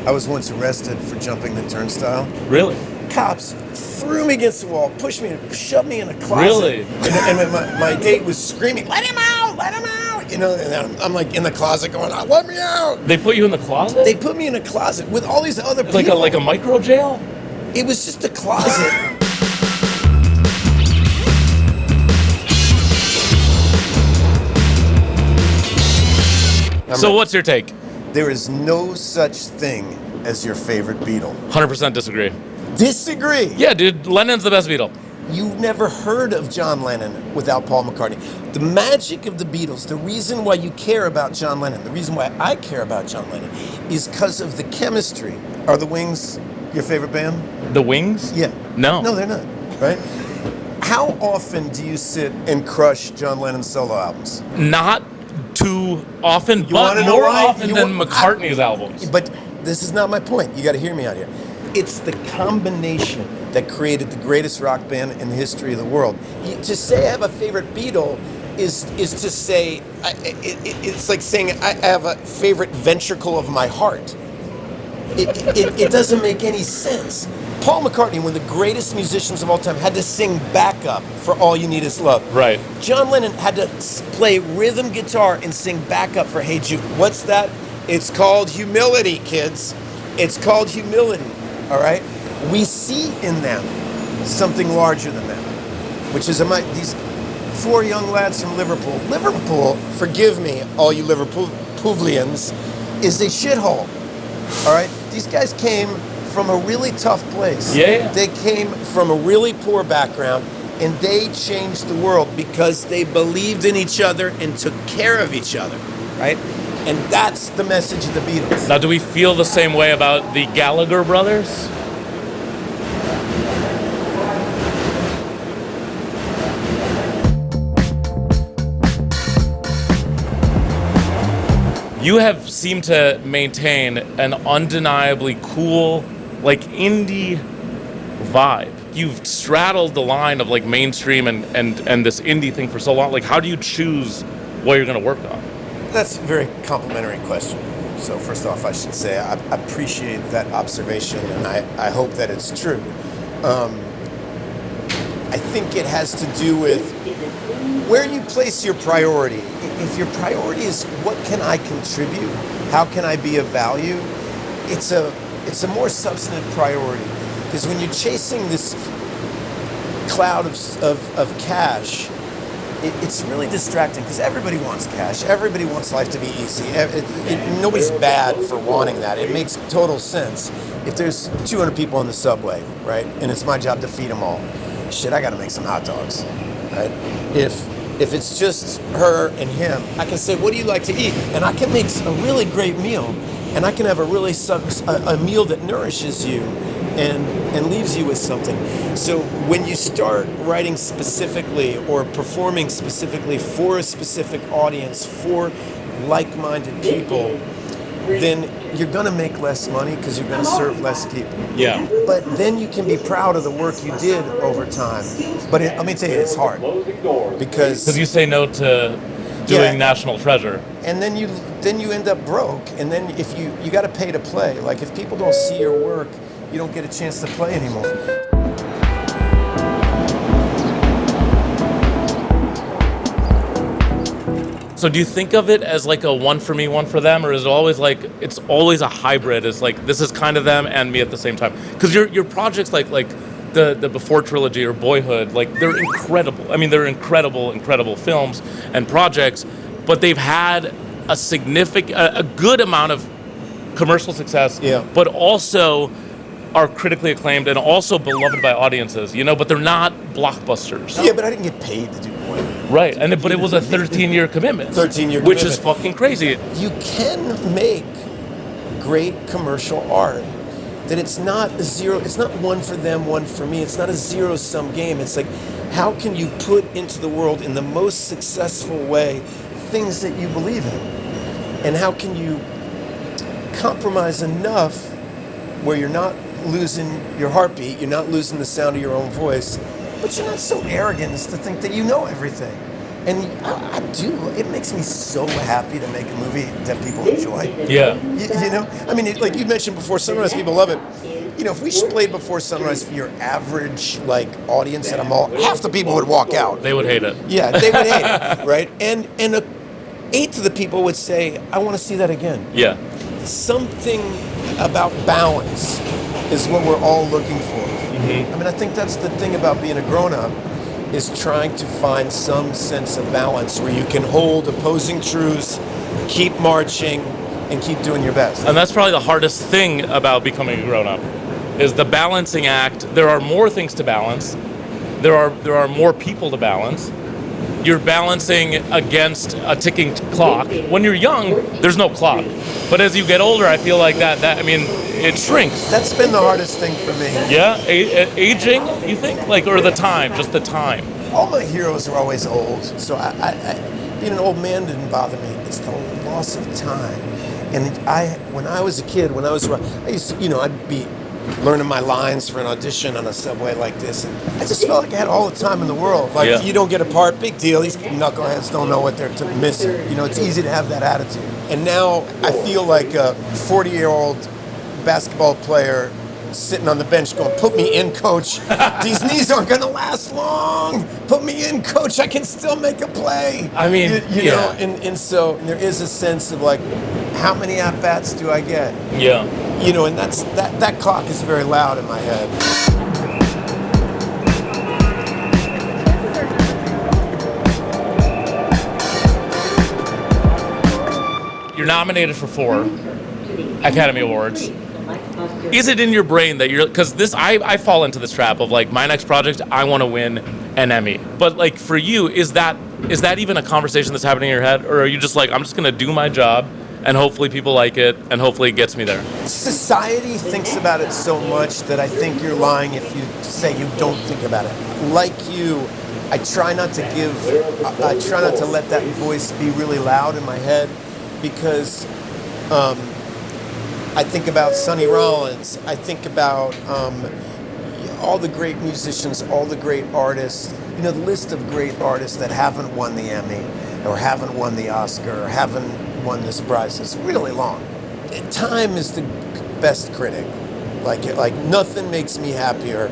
I was once arrested for jumping the turnstile. Really? Cops threw me against the wall, pushed me, shoved me in a closet. Really? And my date was screaming, "Let him out! Let him out!" You know, and I'm like in the closet going, "Let me out!" They put you in the closet? They put me in a closet with all these other people. Like a micro jail? It was just a closet. So what's your take? There is no such thing as your favorite Beatle. 100% disagree. Disagree? Yeah, dude, Lennon's the best Beatle. You've never heard of John Lennon without Paul McCartney. The magic of the Beatles, the reason why you care about John Lennon, the reason why I care about John Lennon, is because of the chemistry. Are the Wings your favorite band? The Wings? Yeah. No. No, they're not, right? How often do you sit and crush John Lennon's solo albums? Not too often, You but wanna know more why? often than McCartney's albums. But this is not my point. You got to hear me out here. It's the combination that created the greatest rock band in the history of the world. To say I have a favorite Beatle is to say, it's like saying I have a favorite ventricle of my heart. It doesn't make any sense. Paul McCartney, one of the greatest musicians of all time, had to sing backup for All You Need Is Love. Right. John Lennon had to play rhythm guitar and sing backup for Hey Jude. What's that? It's called humility, kids. It's called humility, all right? We see in them something larger than them, which is these four young lads from Liverpool. Liverpool, forgive me, all you Liverpoolians, is a shithole, all right? These guys came from a really tough place. Yeah. They came from a really poor background, and they changed the world because they believed in each other and took care of each other, right? And that's the message of the Beatles. Now, do we feel the same way about the Gallagher brothers? You have seemed to maintain an undeniably cool, like, indie vibe. You've straddled the line of, like, mainstream and this indie thing for so long. Like, how do you choose what you're going to work on? That's a very complimentary question. So first off, I should say I appreciate that observation, and I hope that it's true. I think it has to do with where you place your priority. If your priority is what can I contribute, how can I be of value, it's a more substantive priority. Because when you're chasing this cloud of cash, it's really distracting because everybody wants cash. Everybody wants life to be easy. Nobody's bad for wanting that. It makes total sense. If there's 200 people on the subway, right, and it's my job to feed them all, shit, I got to make some hot dogs, right? If it's just her and him, I can say, what do you like to eat? And I can make a really great meal, and I can have a meal that nourishes you and leaves you with something. So when you start writing specifically or performing specifically for a specific audience, for like-minded people, then you're going to make less money because you're going to serve less people. Yeah. But then you can be proud of the work you did over time. But let me tell you, it's hard. Because you say no to doing National Treasure. And then you end up broke. And then if you got to pay to play. Like if people don't see your work, you don't get a chance to play anymore. So do you think of it as like a one for me, one for them, or is it always like it's always a hybrid? It's like this is kind of them and me at the same time? Because your projects like the Before trilogy or Boyhood, like they're incredible. I mean, they're incredible films and projects, but they've had a good amount of commercial success, but also are critically acclaimed and also beloved by audiences, but they're not blockbusters. Yeah, but I didn't get paid to do Boyhood. Right, but it was a 13-year commitment. 13-year Which commitment. is fucking crazy. You can make great commercial art that it's not one for them, one for me. It's not a zero-sum game. It's like, how can you put into the world in the most successful way things that you believe in? And how can you compromise enough where you're not losing your heartbeat, you're not losing the sound of your own voice, but you're not so arrogant as to think that you know everything. And I do. It makes me so happy to make a movie that people enjoy. Yeah. You know? I mean, like you mentioned Before Sunrise, people love it. You know, if we played Before Sunrise for your average, like, audience at a mall, half the people would walk out. They would hate it. Yeah, they would hate it, right? And a eighth of the people would say, I want to see that again. Yeah. Something about balance is what we're all looking for. I mean, I think that's the thing about being a grown-up, is trying to find some sense of balance where you can hold opposing truths, keep marching, and keep doing your best. And that's probably the hardest thing about becoming a grown-up, is the balancing act. There are more things to balance. There are more people to balance. You're balancing against a ticking clock. When you're young, there's no clock. But as you get older, I feel like that I mean, it shrinks. That's been the hardest thing for me. Yeah? Aging, you think? Like, or the time, just the time? All my heroes are always old, so I being an old man didn't bother me. It's the loss of time. And when I was a kid, I used to, you know, I'd be learning my lines for an audition on a subway like this, and I just felt like I had all the time in the world. Like, you don't get a part, big deal. These knuckleheads don't know what they're missing. You know, it's easy to have that attitude. And now I feel like a 40-year-old basketball player sitting on the bench going, put me in, coach. These knees aren't going to last long. Put me in, coach. I can still make a play. I mean, you know, and so there is a sense of like, how many at-bats do I get? Yeah. You know, and that clock is very loud in my head. You're nominated for 4 Academy Awards. Is it in your brain that you're, because I fall into this trap of like, my next project, I want to win an Emmy. But like for you, is that even a conversation that's happening in your head? Or are you just like, I'm just going to do my job and hopefully people like it and hopefully it gets me there? Society thinks about it so much that I think you're lying if you say you don't think about it. Like you, I try not to let that voice be really loud in my head, because I think about Sonny Rollins. I think about all the great musicians, all the great artists. You know, the list of great artists that haven't won the Emmy or haven't won the Oscar or haven't won this prize is really long. Time is the best critic. Like nothing makes me happier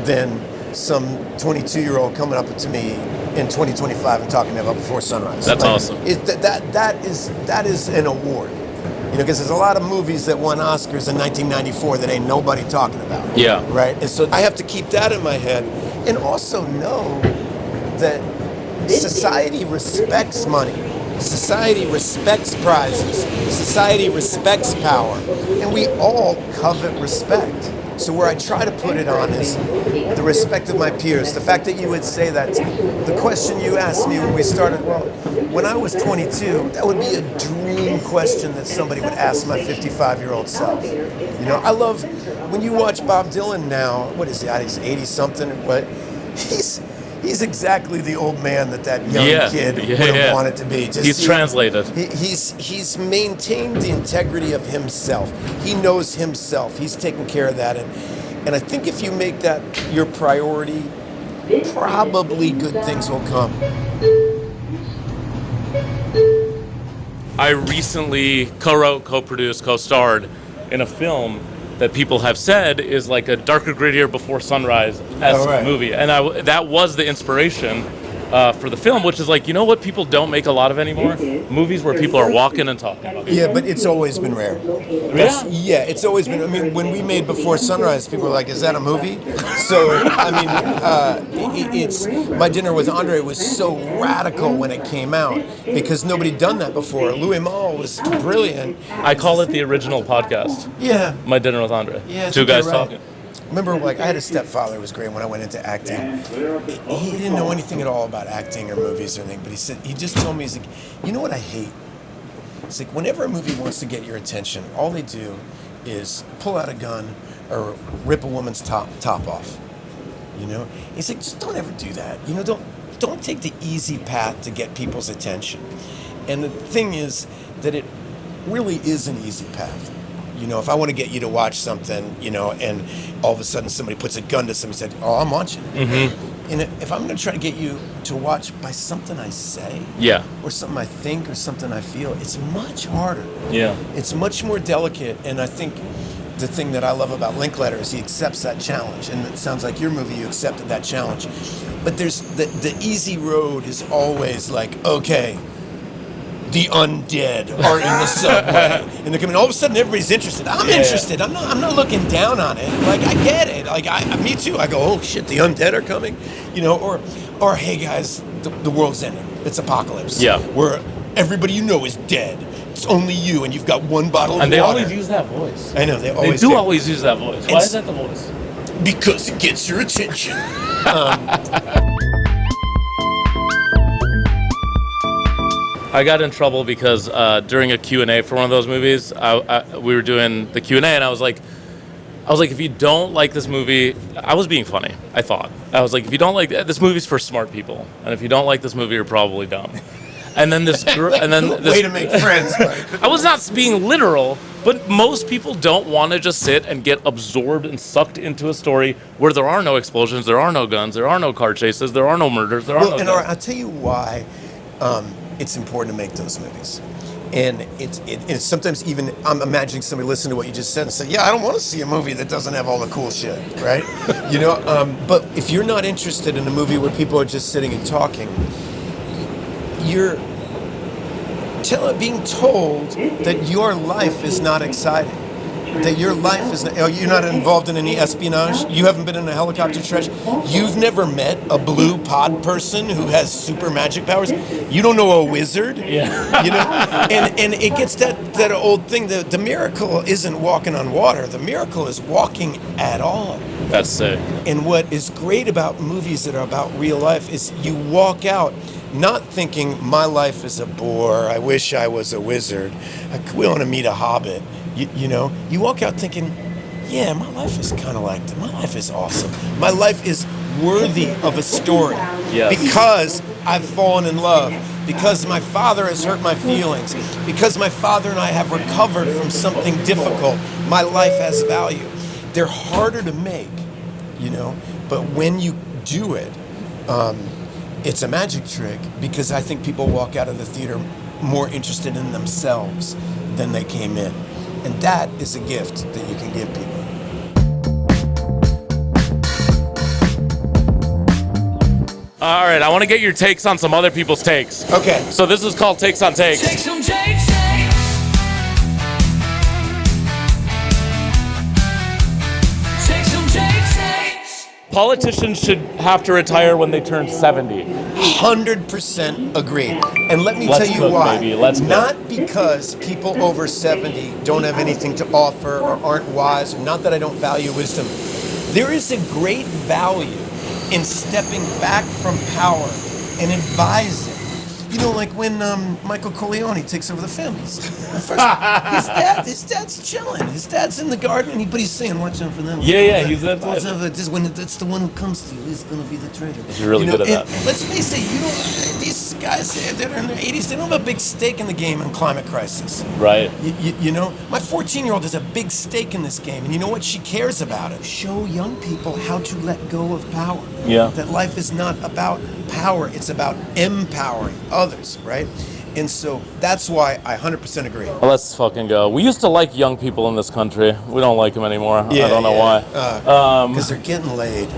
than some 22-year-old coming up to me in 2025 and talking about Before Sunrise. That's awesome. That is an award. You know, because there's a lot of movies that won Oscars in 1994 that ain't nobody talking about. Yeah. Right? And so I have to keep that in my head and also know that society respects money. Society respects prizes. Society respects power. And we all covet respect. So where I try to put it on is the respect of my peers. The fact that you would say that. The question you asked me when we started, well, when I was 22, that would be a dream question that somebody would ask my 55-year-old self. You know, I love, when you watch Bob Dylan now, what is he, he's 80-something, but he's exactly the old man that young kid would have wanted to be. He's translated. He's maintained the integrity of himself. He knows himself. He's taking care of that. And I think if you make that your priority, probably good things will come. I recently co-wrote, co-produced, co-starred in a film that people have said is like a darker, grittier Before Sunrise-esque movie. And that was the inspiration for the film, which is like, you know what people don't make a lot of anymore? Movies where people are walking and talking about it. Yeah, but it's always been rare. Yeah, it's always been. I mean, when we made Before Sunrise, people were like, is that a movie? So, I mean, it's My Dinner with Andre was so radical when it came out because nobody done that before. Louis Malle was brilliant. I call it the original podcast. Yeah. My Dinner with Andre. Yeah, Two guys talking. Remember, like, I had a stepfather who was great when I went into acting. He didn't know anything at all about acting or movies or anything, but he just told me, he's like, you know what I hate? It's like, whenever a movie wants to get your attention, all they do is pull out a gun or rip a woman's top off. You know? He's like, just don't ever do that. You know, don't take the easy path to get people's attention. And the thing is that it really is an easy path. You know, if I want to get you to watch something, you know, and all of a sudden somebody puts a gun to somebody and said, oh, I'm watching. Mm-hmm. if I'm going to try to get you to watch by something I say, Yeah. or something I think, or something I feel, it's much harder. Yeah. It's much more delicate, and I think the thing that I love about Linkletter is he accepts that challenge, and it sounds like your movie, you accepted that challenge. But there's the easy road is always like, okay, the undead are in the subway, and they're coming. All of a sudden, everybody's interested. I'm interested. I'm not looking down on it. Like, I get it. Like, me too. I go, oh shit, the undead are coming, or hey guys, the world's ending. It's apocalypse. Yeah. Where everybody you know is dead. It's only you, and you've got one bottle of water. And they always use that voice. I know they always do. Always use that voice. Why is that the voice? Because it gets your attention. I got in trouble because during a Q&A for one of those movies, we were doing the Q&A, and I was like, if you don't like this movie, I was being funny, I thought. I was like, if you don't like this movie's for smart people, and if you don't like this movie, you're probably dumb. And then this way to make friends. I was not being literal, but most people don't want to just sit and get absorbed and sucked into a story where there are no explosions, there are no guns, there are no car chases, there are no murders, there are no deaths. I'll tell you why it's important to make those movies. And it's sometimes even, I'm imagining somebody listening to what you just said and say, yeah, I don't want to see a movie that doesn't have all the cool shit, right? But if you're not interested in a movie where people are just sitting and talking, you're being told that your life is not exciting, that your life is not, you're not involved in any espionage, you haven't been in a helicopter crash, you've never met a blue pod person who has super magic powers, you don't know a wizard, and it gets that old thing, the miracle isn't walking on water, the miracle is walking at all. That's sick. And what is great about movies that are about real life is you walk out not thinking my life is a bore, I wish I was a wizard, we want to meet a hobbit. You walk out thinking, yeah, my life is kind of like that. My life is awesome. My life is worthy of a story. Yes. Because I've fallen in love, because my father has hurt my feelings, because my father and I have recovered from something difficult. My life has value. They're harder to make, but when you do it, it's a magic trick, because I think people walk out of the theater more interested in themselves than they came in. And that is a gift that you can give people. All right, I want to get your takes on some other people's takes. Okay. So this is called Takes on Takes. Take some takes. Take some takes. Politicians should have to retire when they turn 70. 100% agree. And let me Let's tell you cook, why. baby. Let's cook. Not because people over 70 don't have anything to offer or aren't wise, or not that I don't value wisdom. There is a great value in stepping back from power and advising. Like when Michael Corleone takes over the family. His dad's chilling. His dad's in the garden, but he's saying, "Watch out for them." Yeah, he's that. Watch out for this. When it's the one who comes to you, he's going to be the traitor. He's really good at that. Let's face it. These guys that are in their 80s, they don't have a big stake in the game in climate crisis. Right. My 14-year-old has a big stake in this game, and you know what? She cares about it. Show young people how to let go of power. Yeah. That life is not about power; it's about empowering others, right? And so that's why I 100% agree. Well, let's fucking go. We used to like young people in this country. We don't like them anymore. I don't know why. Because they're getting laid.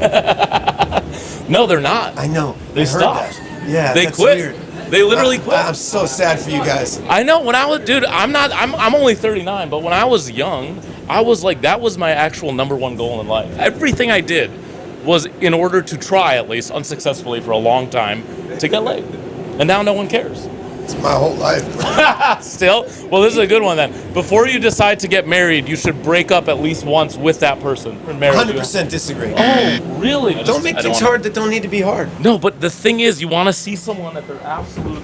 No, they're not. I know. They stopped. Yeah, they that's quit. Weird. They literally quit. I'm so sad for you guys. I know. When I was, dude, I'm only 39, but when I was young, I was like, that was my actual number one goal in life. Everything I did was in order to try, at least unsuccessfully for a long time, to get laid. And now no one cares. It's my whole life. Still? Well, this is a good one then. Before you decide to get married, you should break up at least once with that person. 100% disagree. Oh, really? Don't make things hard that don't need to be hard. No, but the thing is, you want to see someone at their absolute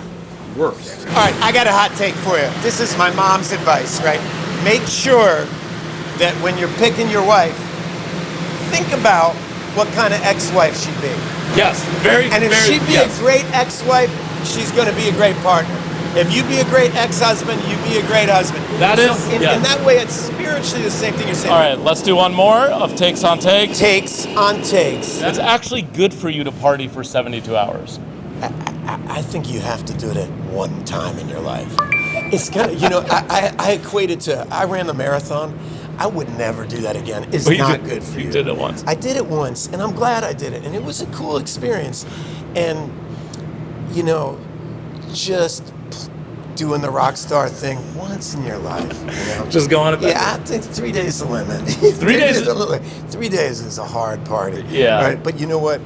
worst. All right, I got a hot take for you. This is my mom's advice, right? Make sure that when you're picking your wife, think about what kind of ex-wife she'd be. Yes, very. And if she'd be a great ex-wife, she's going to be a great partner. If you be a great ex-husband, you be a great husband. That is, in that way, it's spiritually the same thing you're saying. All right, let's do one more of Takes on Takes. Takes on takes. It's actually good for you to party for 72 hours. I think you have to do it at one time in your life. It's kind of, I equate it to, I ran the marathon. I would never do that again. It's not good for you. You did it once. I did it once, and I'm glad I did it. And it was a cool experience. And, just doing the rock star thing once in your life. Just going at that. Yeah, I think 3 days is the limit. 3 days? 3 days is a hard party. Yeah. Right? But you know what?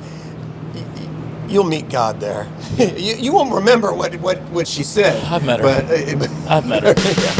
You'll meet God there. You won't remember what she said. I've met her. But, I've met her. Yeah.